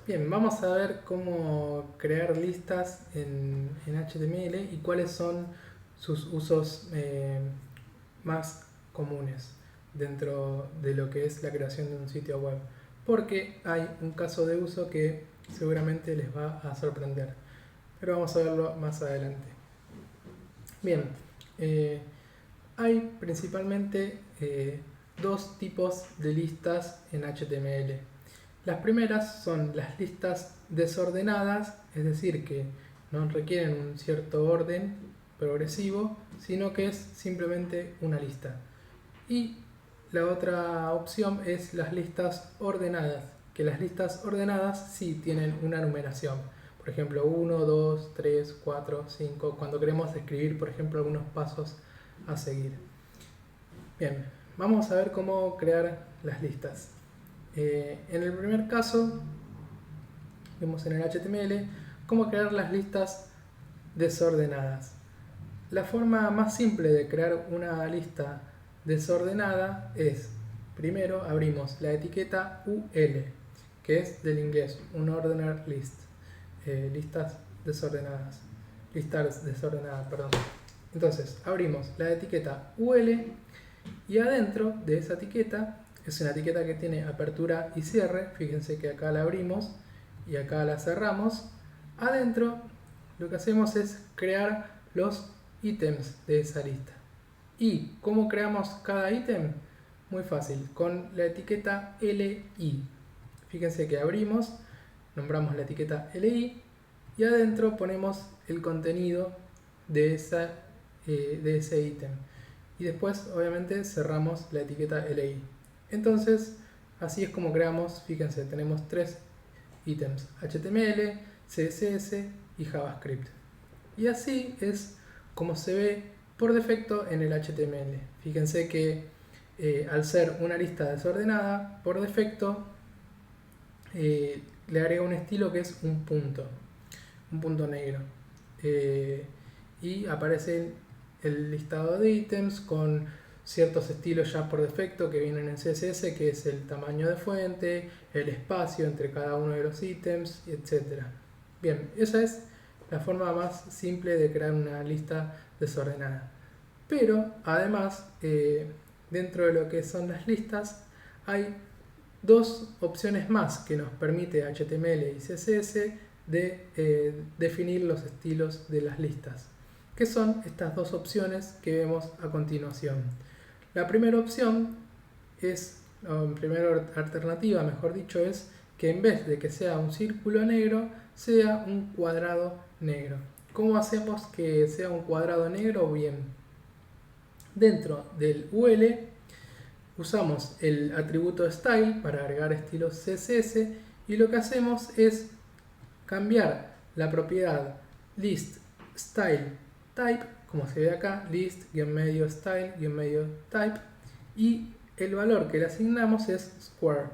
Bien, vamos a ver cómo crear listas en HTML y cuáles son sus usos más comunes dentro de lo que es la creación de un sitio web. Porque hay un caso de uso que seguramente les va a sorprender. Pero vamos a verlo más adelante. Bien, eh, hay principalmente dos tipos de listas en HTML. Las primeras son las listas desordenadas, es decir, que no requieren un cierto orden progresivo, sino que es simplemente una lista. Y la otra opción es las listas ordenadas, que las listas ordenadas sí tienen una numeración. Por ejemplo, 1, 2, 3, 4, 5, cuando queremos describir, por ejemplo, algunos pasos a seguir. Bien, vamos a ver cómo crear las listas. En el primer caso, vemos en el HTML cómo crear las listas desordenadas. La forma más simple de crear una lista desordenada es, primero abrimos la etiqueta UL, que es del inglés, Unordered List, listas desordenadas, listas desordenadas, perdón. Entonces, abrimos la etiqueta UL y adentro de esa etiqueta, es una etiqueta que tiene apertura y cierre, fíjense que acá la abrimos y acá la cerramos. Adentro lo que hacemos es crear los ítems de esa lista. ¿Y cómo creamos cada ítem? Muy fácil, con la etiqueta LI. Fíjense que abrimos, nombramos la etiqueta LI y adentro ponemos el contenido de ese ítem. Y después, obviamente, cerramos la etiqueta LI. Entonces, así es como creamos, fíjense, tenemos tres ítems: HTML, CSS y JavaScript. Y así es como se ve por defecto en el HTML. Fíjense que al ser una lista desordenada, por defecto le agrega un estilo que es un punto negro. Y aparece el listado de ítems con ciertos estilos ya por defecto que vienen en CSS, que es el tamaño de fuente, el espacio entre cada uno de los ítems, etc. Bien, esa es la forma más simple de crear una lista desordenada. Pero además, dentro de lo que son las listas, hay dos opciones más que nos permite HTML y CSS de definir los estilos de las listas, que son estas dos opciones que vemos a continuación. La primera opción es, o primera alternativa, mejor dicho, es que en vez de que sea un círculo negro, sea un cuadrado negro. ¿Cómo hacemos que sea un cuadrado negro? Bien, dentro del UL usamos el atributo style para agregar estilos CSS y lo que hacemos es cambiar la propiedad list style type, como se ve acá, list-style-type, y el valor que le asignamos es square,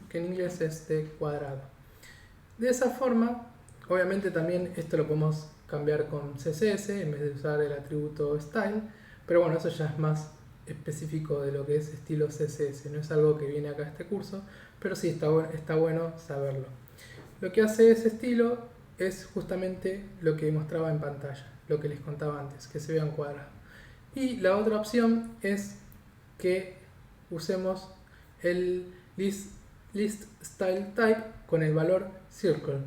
que en inglés es de cuadrado. De esa forma, obviamente también esto lo podemos cambiar con CSS en vez de usar el atributo style, pero bueno, eso ya es más específico de lo que es estilo CSS, no es algo que viene acá a este curso, pero sí está bueno saberlo. Lo que hace ese estilo es justamente lo que mostraba en pantalla, lo que les contaba antes, que se vea en cuadrado. Y la otra opción es que usemos el list style type con el valor circle,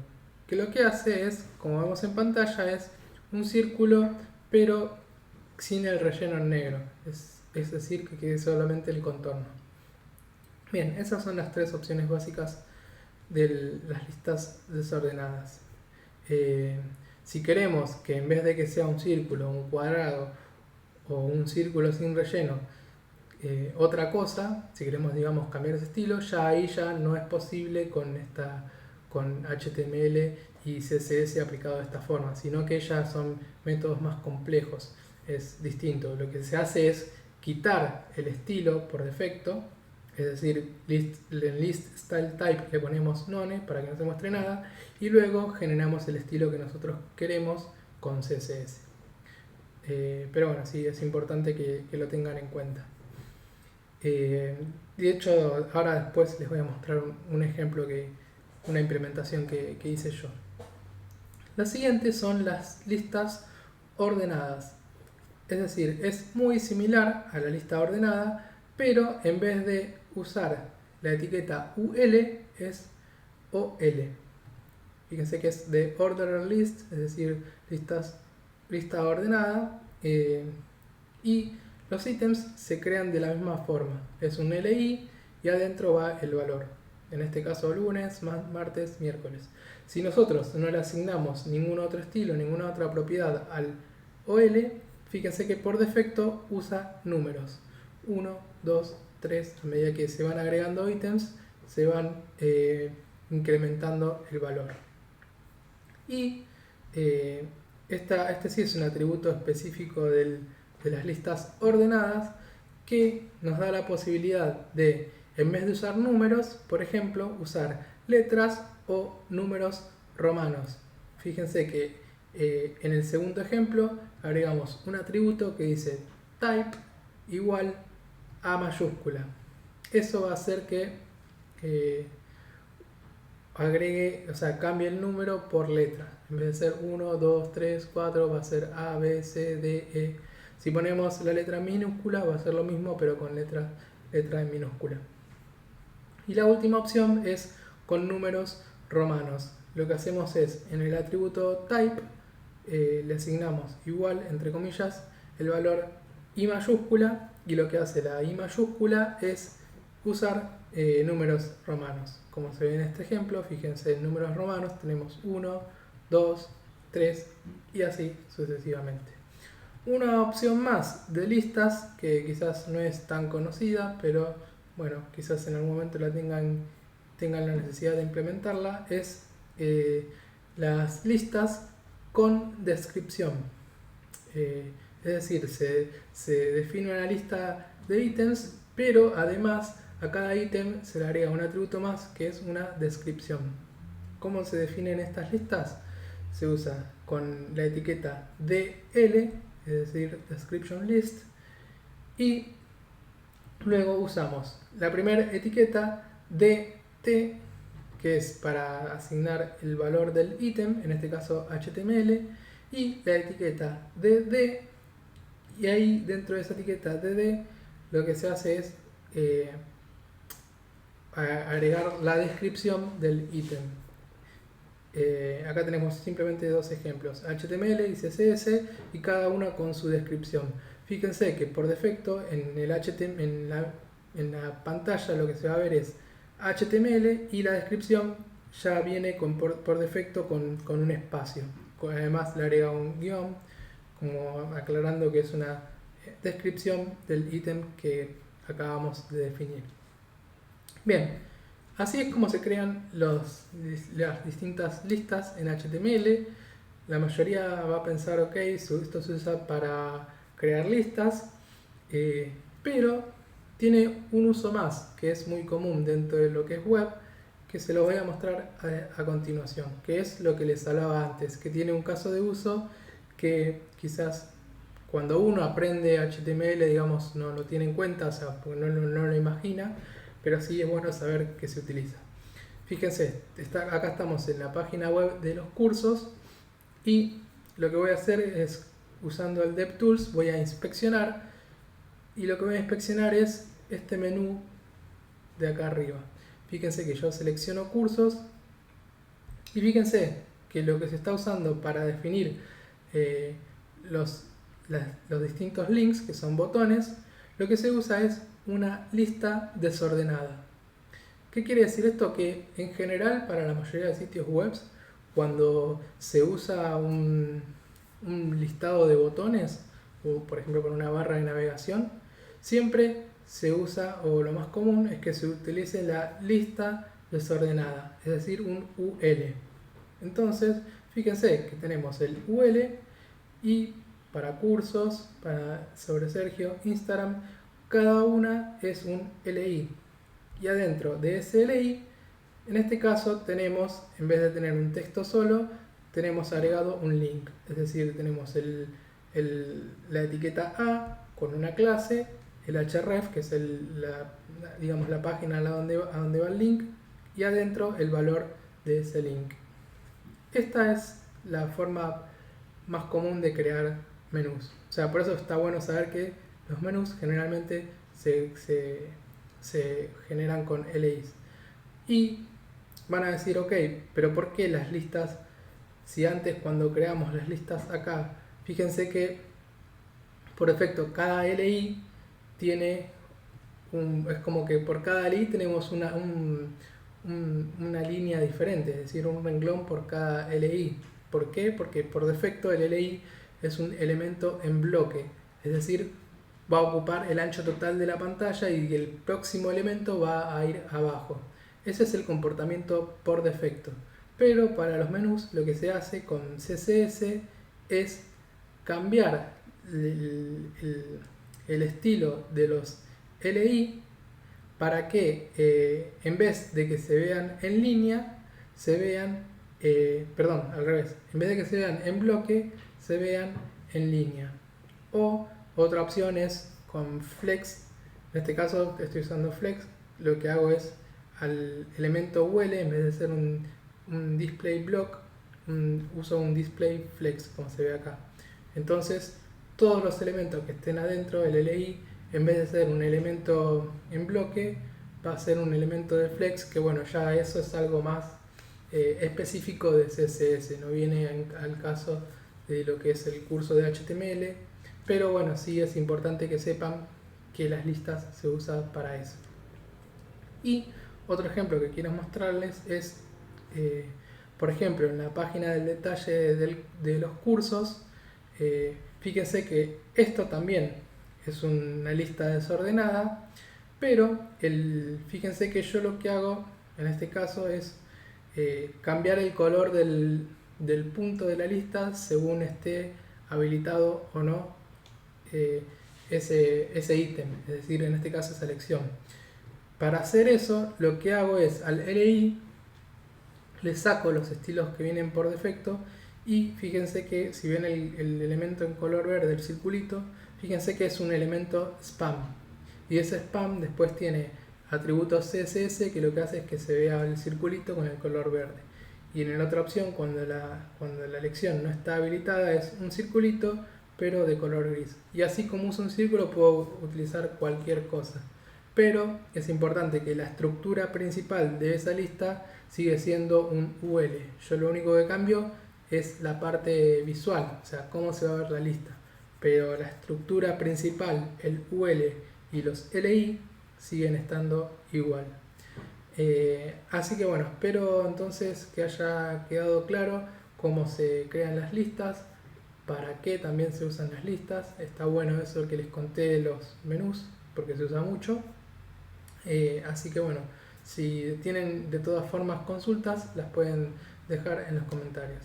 que lo que hace es, como vemos en pantalla, es un círculo pero sin el relleno en negro, es decir, que quede solamente el contorno. Bien, esas son las tres opciones básicas de las listas desordenadas. Si queremos que en vez de que sea un círculo, un cuadrado o un círculo sin relleno, otra cosa, si queremos, digamos, cambiar ese estilo, ya ahí ya no es posible con HTML y CSS aplicado de esta forma, sino que ya son métodos más complejos, es distinto. Lo que se hace es quitar el estilo por defecto, es decir, en list style type le ponemos none para que no se muestre nada y luego generamos el estilo que nosotros queremos con CSS. Pero bueno, sí, es importante que lo tengan en cuenta. De hecho, ahora después les voy a mostrar un ejemplo una implementación que hice yo. La siguiente son las listas ordenadas. Es decir, es muy similar a la lista ordenada, pero en vez de usar la etiqueta UL es OL. Fíjense que es de ordered list, es decir, lista ordenada, y los ítems se crean de la misma forma. Es un LI y adentro va el valor. En este caso lunes, martes, miércoles. Si nosotros no le asignamos ningún otro estilo, ninguna otra propiedad al OL, fíjense que por defecto usa números. 1, 2, 3, a medida que se van agregando ítems, se van incrementando el valor. Y este sí es un atributo específico de las listas ordenadas que nos da la posibilidad de, en vez de usar números, por ejemplo, usar letras o números romanos. Fíjense que en el segundo ejemplo agregamos un atributo que dice type igual a mayúscula. Eso va a hacer que agregue, o sea, cambie el número por letra. En vez de ser 1, 2, 3, 4, va a ser A, B, C, D, E. Si ponemos la letra minúscula va a ser lo mismo, pero con letra en minúscula. Y la última opción es con números romanos. Lo que hacemos es, en el atributo type, le asignamos igual, entre comillas, el valor I mayúscula, y lo que hace la I mayúscula es usar números romanos. Como se ve en este ejemplo, fíjense, en números romanos tenemos 1, 2, 3 y así sucesivamente. Una opción más de listas que quizás no es tan conocida, pero bueno, quizás en algún momento tengan la necesidad de implementarla, es las listas con descripción. Es decir, se define una lista de ítems, pero además a cada ítem se le agrega un atributo más que es una descripción. ¿Cómo se definen estas listas? Se usa con la etiqueta DL, es decir, description list, y luego usamos la primera etiqueta DT, que es para asignar el valor del ítem, en este caso HTML, y la etiqueta DD, y ahí dentro de esa etiqueta DD lo que se hace es agregar la descripción del ítem. Acá tenemos simplemente dos ejemplos, HTML y CSS, y cada una con su descripción. Fíjense que por defecto en el HTML, en la pantalla lo que se va a ver es HTML y la descripción ya viene por defecto con un espacio. Además le agrega un guión, como aclarando que es una descripción del ítem que acabamos de definir. Bien, así es como se crean las distintas listas en HTML. La mayoría va a pensar, ok, esto se usa para crear listas, pero tiene un uso más que es muy común dentro de lo que es web, que se lo voy a mostrar a continuación, que es lo que les hablaba antes, que tiene un caso de uso que quizás cuando uno aprende HTML, digamos, no lo tiene en cuenta, o sea, porque no lo imagina, pero sí es bueno saber que se utiliza. Fíjense, acá estamos en la página web de los cursos y lo que voy a hacer es, usando el DevTools, voy a inspeccionar, y lo que voy a inspeccionar es este menú de acá arriba. Fíjense que yo selecciono cursos y fíjense que lo que se está usando para definir los distintos links, que son botones, lo que se usa es una lista desordenada. ¿Qué quiere decir esto? Que en general para la mayoría de sitios web, cuando se usa un listado de botones, o por ejemplo con una barra de navegación, siempre se usa, o lo más común es que se utilice la lista desordenada, es decir, un UL. Entonces, fíjense que tenemos el UL, y para cursos, sobre Sergio, Instagram, cada una es un LI. Y adentro de ese LI, en este caso tenemos, en vez de tener un texto solo, tenemos agregado un link. Es decir, tenemos la etiqueta A con una clase, el href, que es la página a donde va el link, y adentro el valor de ese link. Esta es la forma más común de crear menús. O sea, por eso está bueno saber que los menús generalmente se generan con LIs. Y van a decir, ok, pero ¿por qué las listas? Si antes cuando creamos las listas acá, fíjense que por defecto cada LI tiene es como que por cada LI tenemos una línea diferente, es decir, un renglón por cada LI. ¿Por qué? Porque por defecto el LI es un elemento en bloque, es decir, va a ocupar el ancho total de la pantalla y el próximo elemento va a ir abajo. Ese es el comportamiento por defecto. Pero para los menús lo que se hace con CSS es cambiar el estilo de los LI para que en vez de que se vean en línea, se vean, perdón, al revés, en vez de que se vean en bloque, se vean en línea. O otra opción es con flex, en este caso estoy usando flex, lo que hago es al elemento UL, en vez de ser un display block, uso un display flex, como se ve acá. Entonces, todos los elementos que estén adentro del LI, en vez de ser un elemento en bloque, va a ser un elemento de flex, que bueno, ya eso es algo más específico de CSS, no viene al caso de lo que es el curso de HTML, pero bueno, sí es importante que sepan que las listas se usan para eso. Y otro ejemplo que quiero mostrarles es, por ejemplo, en la página del detalle de los cursos, fíjense que esto también es una lista desordenada, pero fíjense que yo lo que hago en este caso es cambiar el color del punto de la lista según esté habilitado o no ese ítem, es decir, en este caso esa selección. Para hacer eso, lo que hago es al LI le saco los estilos que vienen por defecto y fíjense que si ven el elemento en color verde, el circulito, fíjense que es un elemento spam. Y ese spam después tiene atributos CSS que lo que hace es que se vea el circulito con el color verde. Y en la otra opción, cuando la elección no está habilitada, es un circulito pero de color gris. Y así como uso un círculo puedo utilizar cualquier cosa. Pero es importante que la estructura principal de esa lista sigue siendo un UL. Yo lo único que cambio es la parte visual, o sea, cómo se va a ver la lista. Pero la estructura principal, el UL y los LI, siguen estando igual. Así que bueno, espero entonces que haya quedado claro cómo se crean las listas, para qué también se usan las listas. Está bueno eso que les conté de los menús, porque se usa mucho. Así que bueno, si tienen de todas formas consultas, las pueden dejar en los comentarios.